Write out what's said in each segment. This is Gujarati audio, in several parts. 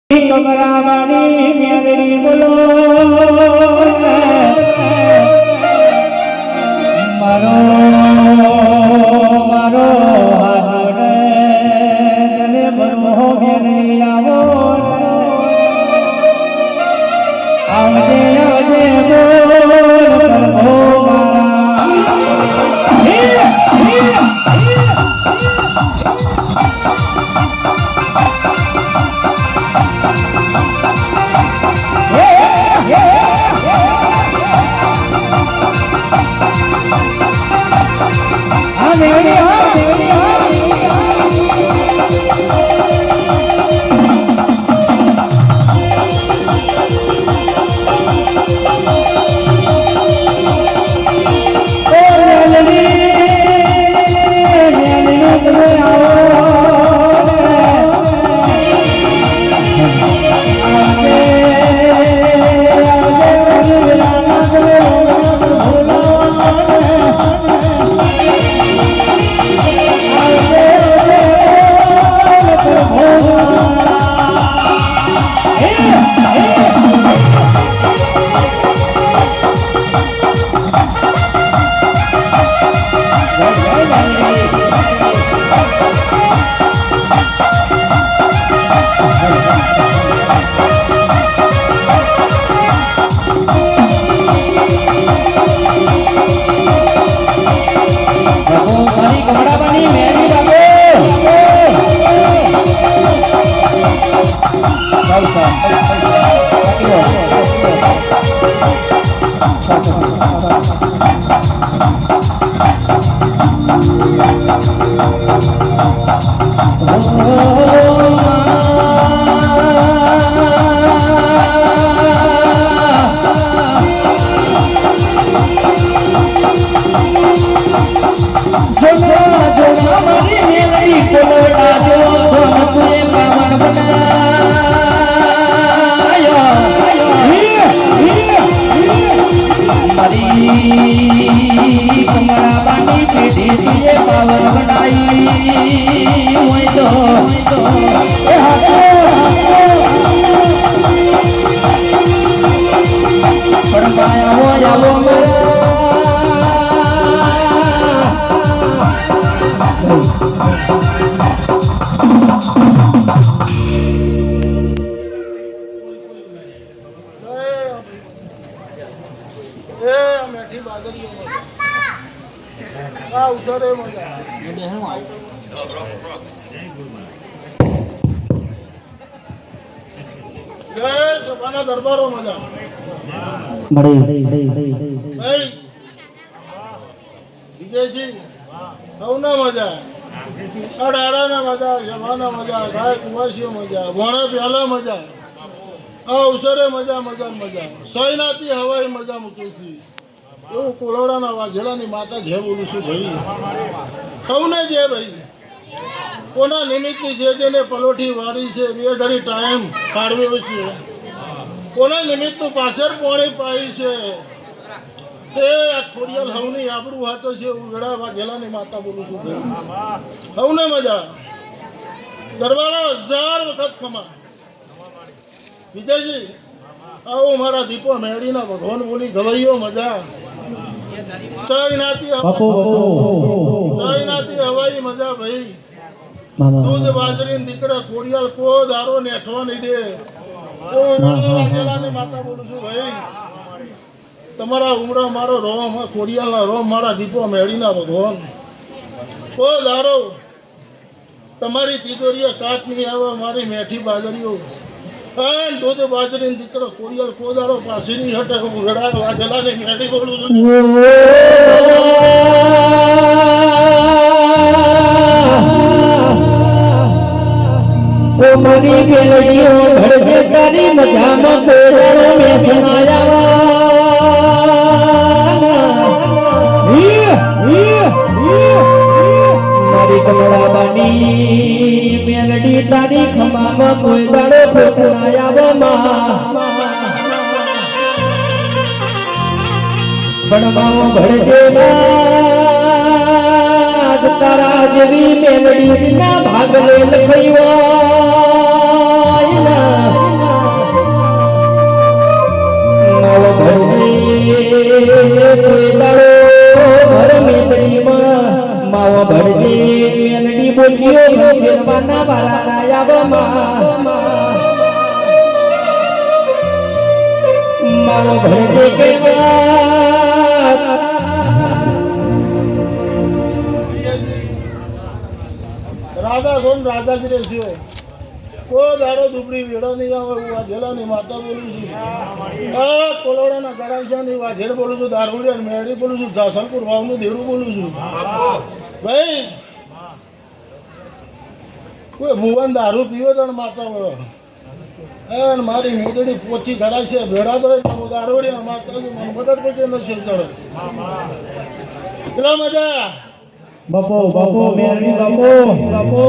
કમરાવાળી મેલડી બોલો મારો મારો હાથ રે તને ભરો મેલડી આવો આવજે આવજે બોલ પ્રભુ કમળાબાની પેઢી તુએ પાવન બનાઈ હોય તો પડમાયા હોય આવો દરબારો મજા વિજયજી સૌના મજા અડારાના મજા જવાના મજા ગાય કુવાસીઓ મજા ભોણા પ્યાલા મજા આ અવસરે મજા મજા મજા સૈનાથી હવાઈ મજા મૂકી છે એવું કોલોડાના વાઘેલાની માતા જે બોલું છું ભાઈ સૌને જે ભાઈ કોના નિમિત્તની જે જેને પલોઠી વારી છે બે ઘડી ટાઈમ કાઢવ્યો છે કોના નિમિત્તનું પાછળ પોણી પાઈ છે તે આ ખોડિયાલ હવની આબરૂ હાથો છે ઉગડા વાઘેલાની માતા બોલું છું ભાઈ સૌને મજા દરબારો 1000 વખત ખમા વિજયજી આવો મારા દીપો મેળીના ભગવાન બોલી ગવાઈઓ મજા સૈનાથી હવાઈ મજા ભાઈ દૂધ બાજરી દીકરા ખોડિયાલ કો દારો ને અઠવા નહીં દે માતા બોલું છું ભાઈ તમારા ઉમરા મારો રોમ ખોડિયાલના રોમ મારા દીપો મેળીના ભગવાન કો દારો તમારી તિજોરીએ કાટ નહીં આવે મારી મેઠી બાજરીઓ દૂધ બાજરી દીકરો કોરિયલ કોદારો પાસેની હટક ઉઘડા વાજલાની મેડી બોલું છું ઓ મની ગેલડીઓ ભડજે તારી મજામાં કોદારો મે સનાયાવા મારી કમળાબાની મેલડી તારી ખમામાં કોઈ દાડો ફોટનાયાવા બણમાઓ ભડજેલા તારા જેવી મેલડી ના ભાગલે લખયો મારો ભણજે કહેવાત રાધા કોણ રાધા જ રહેશે કોઈ દારો દુબળી વેળો નહીં આવે હું વાઘેલાની માતા બોલું છું કોલોડાના ગરાજાની વાઘેડ બોલું છું દારૂડિયા મેળી બોલું છું જાસલપુર વાવનું દેરું બોલું છું ભાઈ કોઈ ભુવન દારૂ પીવો તો માતા બોલો અને મારી મોદડી પોચી ઘરાય છે ભેડા તો હું દારૂડિયા માતા છું મને મદદ કરજે નથી ચડે કેટલા મજા બાપો બાપો મેરડી બાપો બાપો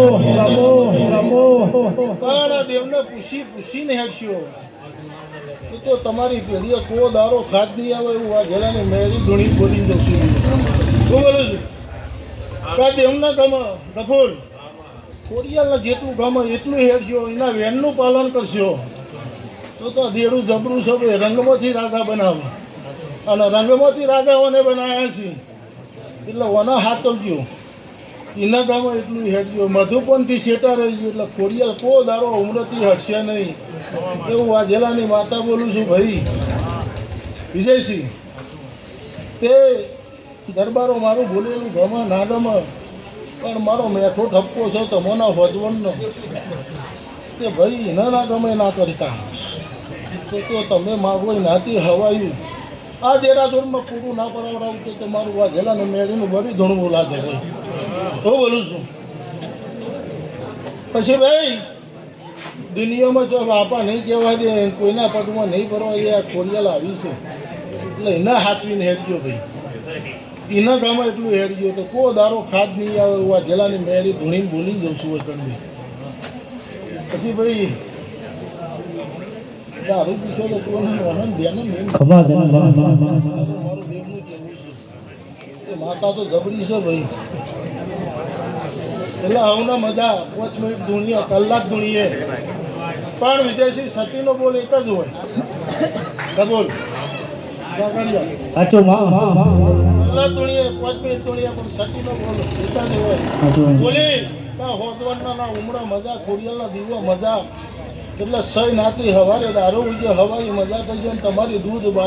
બાપો બાપો તારા દેવને પૂછીને હેડશો તો તમારી પેઢીએ કો દારો ખાદ નહીં આવે એવું આ ઘેરાની મેળી ધૂણી બોલી દઉં છું શું બોલું છું કા દેવના ગમે ગફુર ખોડિયાલના જેટલું ગમે એટલું હેડશો એના વેનનું પાલન કરશો તો દેડું જબરું સબ રંગમાંથી રાજા બનાવો અને રંગમાંથી રાજાઓને બનાવ્યા છે એટલે ઓના હાથવજો એના ગામમાં એટલું હેડજો મધુપનથી શેટા રહી ગયું એટલે ખોડિયાલ કો દારો ઉમરથી હટશે નહીં એવું વાઘેલાની માતા બોલું છું ભાઈ વિજયસિંહ તે દરબારો મારું બોલેલું ગમે ના ગમે પણ મારો મેઠો ઠપકો છે તમોના ભજવનનો તે ભાઈ એના ના ગમે ના કરતા તો તમે માગો નાથી હવાયું આ દેરાસુરમાં પૂરું ના પરાવડાવું તો તમારું વાઘેલાને મેળીનું બધી ધૂણવું લાગે ભાઈ હું બોલું છું પછી ભાઈ દુનિયામાં જો બાપા નહીં કહેવા દે કોઈના પગમાં નહીં ભરવા દે આ ખોડિયાલ આવી છે એટલે એના હાચવીને હેડજો ભાઈ એના ગામમાં એટલું હેડજો તો કો દારો ખાદ નહીં આવે વાઘેલાની મેળી ધૂણીને બોલી જઉં છું વચન પછી ભાઈ દારૂ પીછો તો કોને વહન ધ્યાન ખબર મારું દેવનું કેવું છે માતા તો જબરી છે ભાઈ એટલે હવના મજા 5 મિનિટ ધૂણીએ કલાક ધૂણીએ પણ વિદેશી સતીનો બોલ એક જ હોય બોલ સાચું કલાક ધૂણીએ 5 મિનિટ ધૂણીએ પણ સતીનો બોલ એક જ હોય બોલી ત્યાં હોદવાના ના ઉમળા મજા ખોડિયાલના દીવો મજા એટલે સહી નાતી હવારે દારૂ ઉજે હવાઈ મજા થઈ જાય તમારી દૂધ